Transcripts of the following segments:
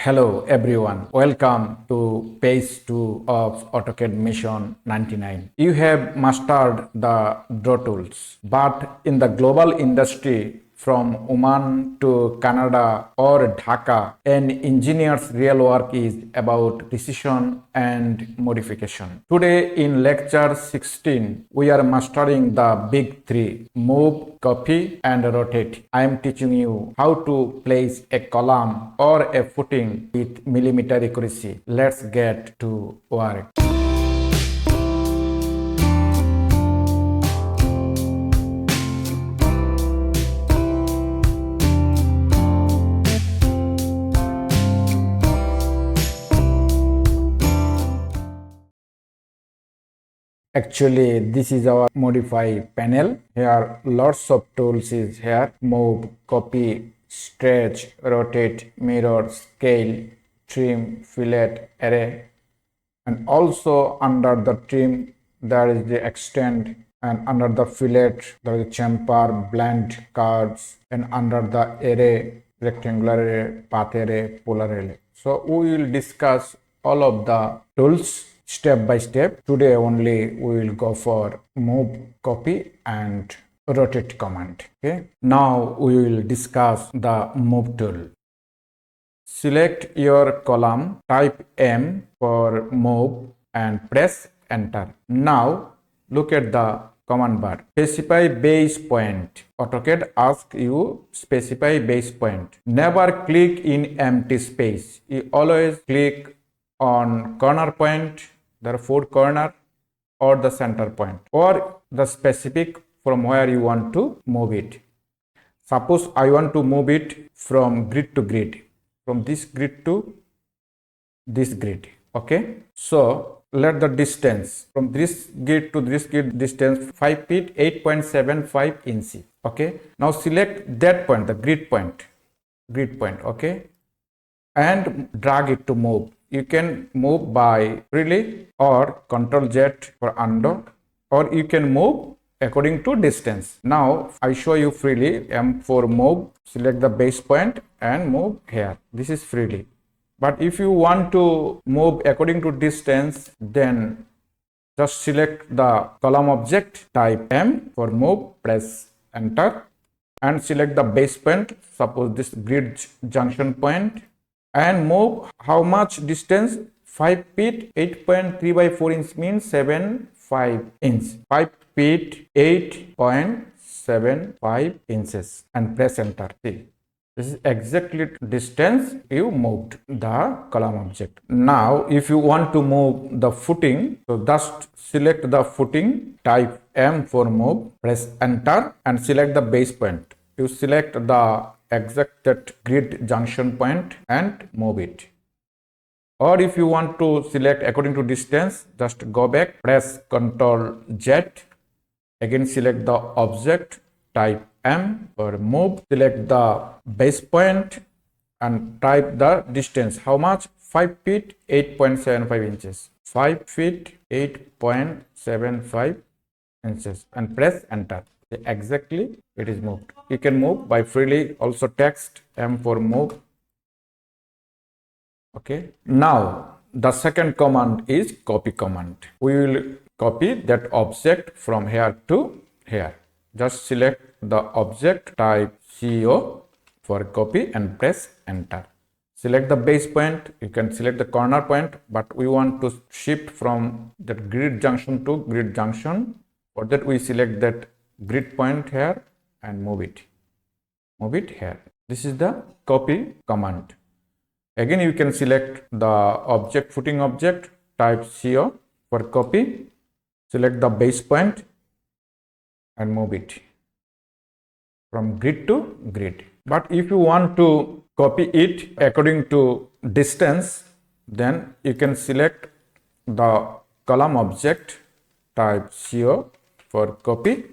Hello everyone, welcome to page 2 of AutoCAD Mission 99. You have mastered the draw tools, but in the global industry from Oman to Canada or Dhaka, an engineer's real work is about precision and modification. Today in lecture 16, we are mastering the big three: move, copy and rotate. I am teaching you how to place a column or a footing with millimeter accuracy. Let's get to work. Actually, this is our modify panel. Here lots of tools is here: move, copy, stretch, rotate, mirror, scale, trim, fillet, array, and also under the trim there is the extend, and under the fillet there is chamfer, blend cards, and under the array rectangular array, path array, polar array. So we will discuss all of the tools step by step. Today only we will go for move, copy and rotate command. Okay, now we will discuss the move tool. Select your column, type M for move and press enter. Now look at the command bar. Specify base point. AutoCAD asks you specify base point. Never click in empty space. You always click on corner point, the fourth corner, or the center point, or the specific from where you want to move it. Suppose I want to move it from grid to grid, from this grid to this grid. Okay, so let the distance from this grid to this grid distance 5 feet 8.75 inches. Okay, now select that point, the grid point. Okay, and drag it to move. You can move by freely or Ctrl Z for undo, or you can move according to distance. Now I show you freely. M for move, select the base point and move here. This is freely. But if you want to move according to distance, then just select the column object, type M for move, press enter, and select the base point, suppose this grid junction point, and move how much distance? 5 feet 8.3 by 4 inch means 7.5 inch. 5 feet 8.75 inches and press enter. See, this is exactly distance you moved the column object. Now if you want to move the footing, so just select the footing, type M for move, press enter and select the base point. You select the exact grid junction point and move it. Or if you want to select according to distance, just go back, press Ctrl Z, again select the object, type M or move, select the base point and type the distance. How much? 5 feet 8.75 inches. 5 feet 8.75 inches and press enter. Exactly it is moved. You can move by freely, also text M for move. Okay, now the second command is copy command. We will copy that object from here to here. Just select the object, type CO for copy and press enter. Select the base point. You can select the corner point, but we want to shift from that grid junction to grid junction. For that we select that grid point here and move it here. This is the copy command. Again you can select the object, footing object, type CO for copy, select the base point and move it from grid to grid. But if you want to copy it according to distance, then you can select the column object, type CO for copy,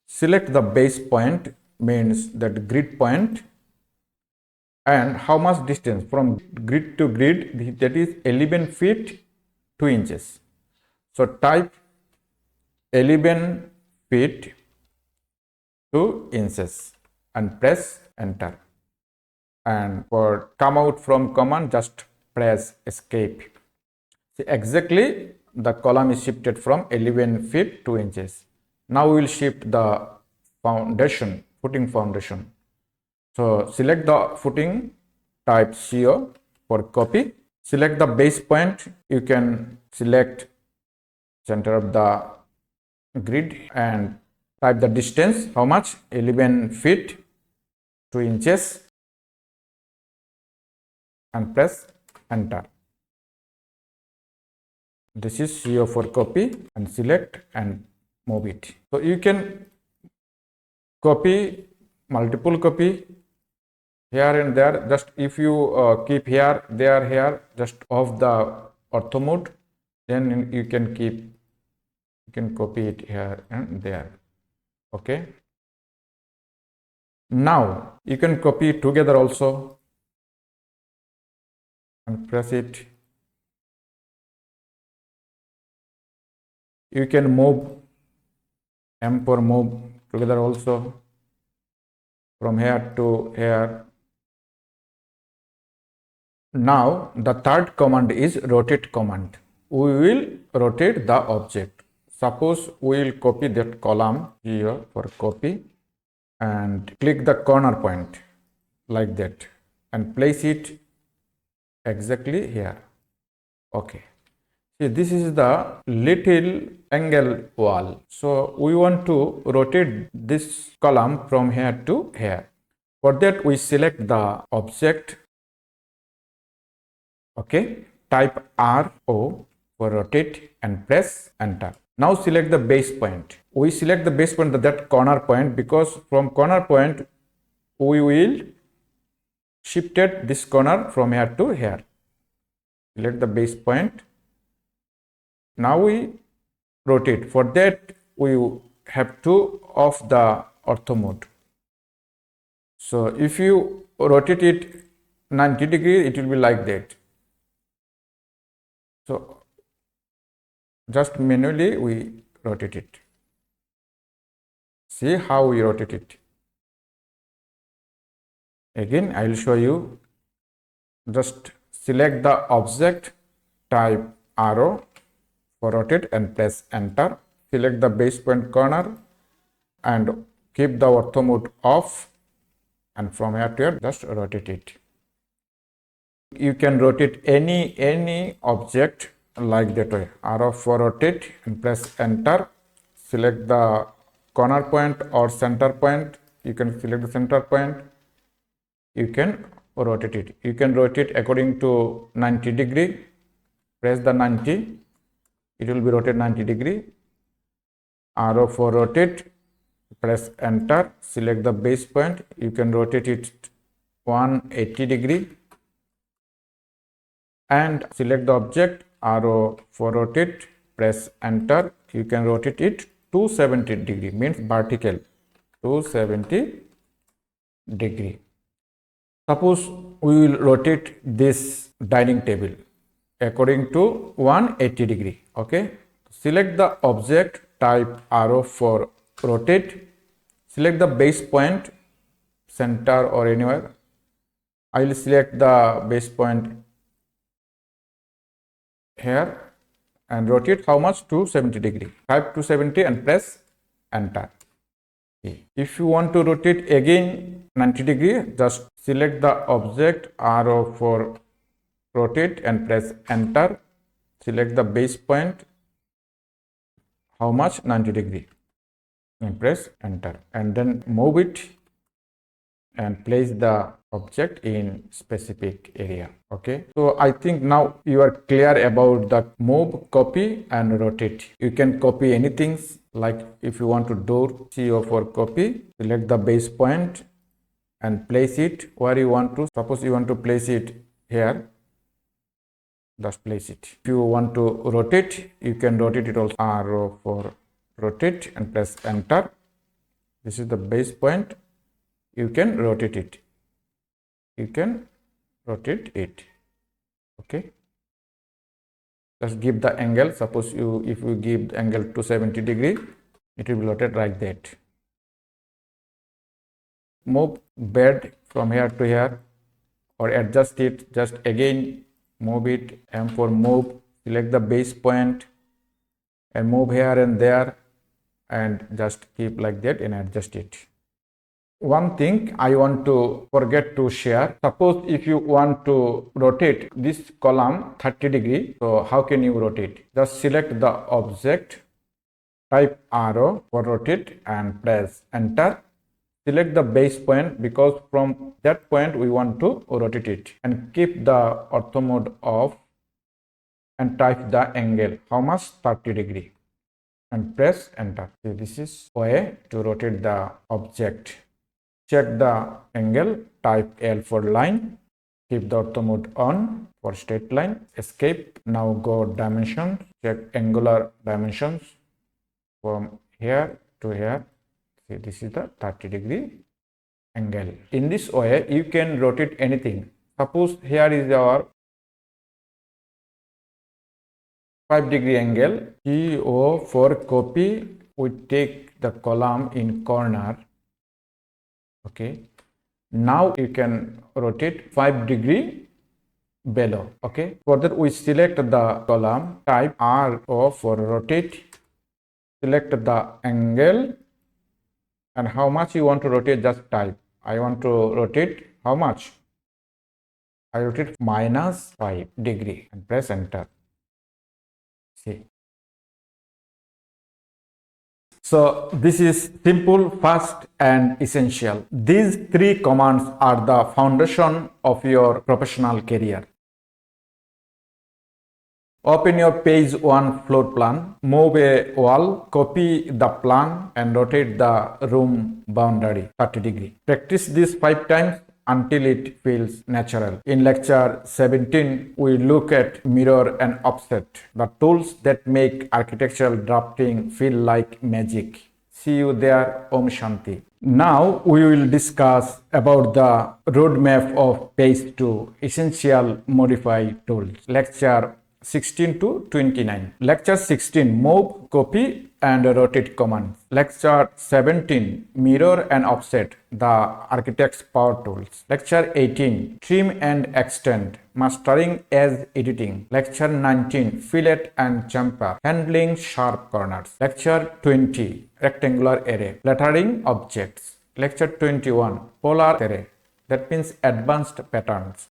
select the base point, means that grid point, and how much distance from grid to grid, that is 11 feet 2 inches. So type 11 feet 2 inches and press enter. and for come out from command, just press escape. See, exactly the column is shifted from 11 feet 2 inches. Now we will shift the foundation, footing foundation. So select the footing, type CO for copy. Select the base point. You can select center of the grid and type the distance. How much? 11 feet 2 inches and press enter. This is CO for copy, and select and move it. So you can copy multiple copy here and there. Just if you keep here, there, here, just off the ortho mode, then you can copy it here and there. Okay. Now you can copy it together also and press it. You can move M for move together also from here to here. Now the third command is rotate command. We will rotate the object. Suppose we will copy that column here for copy and click the corner point like that and place it exactly here. Okay. See, this is the little angle wall. So we want to rotate this column from here to here. For that, we select the object. Okay. Type RO for rotate and press enter. Now select the base point. We select the base point, that corner point, because from corner point we will shifted this corner from here to here. Select the base point. Now we rotate. For that we have to off the ortho mode. So if you rotate it 90 degrees, it will be like that. So just manually we rotate it. See how we rotate it. Again, I will show you. Just select the object, type arrow for rotate and press enter. Select the base point corner and keep the ortho mode off, and from here to here just rotate it. You can rotate any object like that way. Arrow for rotate and press enter. Select the corner point or center point. You can select the center point. You can rotate it. You can rotate according to 90 degree. Press the 90. It will be rotate 90 degree. Arrow for rotate. Press enter. Select the base point. You can rotate it 180 degree. And select the object. Arrow for rotate. Press enter. You can rotate it 270 degree. Means vertical. 270 degree. Suppose we will rotate this dining table according to 180 degree. Okay. Select the object, type arrow for rotate. Select the base point, center or anywhere. I will select the base point here and rotate how much? 270 degree. Type 270 and press enter. If you want to rotate again 90 degree, just select the object, arrow for rotate and press enter. Select the base point, how much? 90 degree, and press enter, and then move it and place the object in specific area. Okay, so I think now you are clear about the move, copy and rotate. You can copy anything, like if you want to do CO for copy, select the base point and place it where you want to. Suppose you want to place it here, just place it. If you want to rotate, you can rotate it also. Arrow for rotate and press enter. This is the base point. You can rotate it. You can rotate it. Okay. Just give the angle. Suppose if you give the angle to 70 degree, it will be rotated like that. Move bed from here to here. or adjust it, just again move it. M for move, select the base point and move here and there and just keep like that and adjust it. One thing I want to forget to share, suppose if you want to rotate this column 30 degree, so how can you rotate? Just select the object, type arrow for rotate and press enter. Select the base point because from that point we want to rotate it, and keep the ortho mode off and type the angle, how much? 30 degree, and press enter. So this is way to rotate the object. Check the angle, type L for line, keep the ortho mode on for straight line, escape. Now go dimensions, check angular dimensions from here to here. See, this is the 30 degree angle. In this way you can rotate anything. Suppose here is our 5 degree angle. CO for copy, we take the column in corner. Okay, now you can rotate 5 degree below. Okay, for that we select the column, type RO for rotate, select the angle and how much you want to rotate, just type. I want to rotate how much? I rotate minus 5 degree and press enter. See. So this is simple, fast and essential. These three commands are the foundation of your professional career. Open your page 1 floor plan, move a wall, copy the plan and rotate the room boundary 30 degree. Practice this 5 times until it feels natural. In lecture 17, we look at mirror and offset, the tools that make architectural drafting feel like magic. See you there. Om Shanti. Now we will discuss about the roadmap of page 2, essential modify tools. Lecture 16 to 29. Lecture 16, move, copy and rotate commands. Lecture 17, mirror and offset, the architect's power tools. Lecture 18, trim and extend, mastering as editing. Lecture 19, fillet and chamfer, handling sharp corners. Lecture 20, rectangular array, lettering objects. Lecture 21, polar array, that means advanced patterns.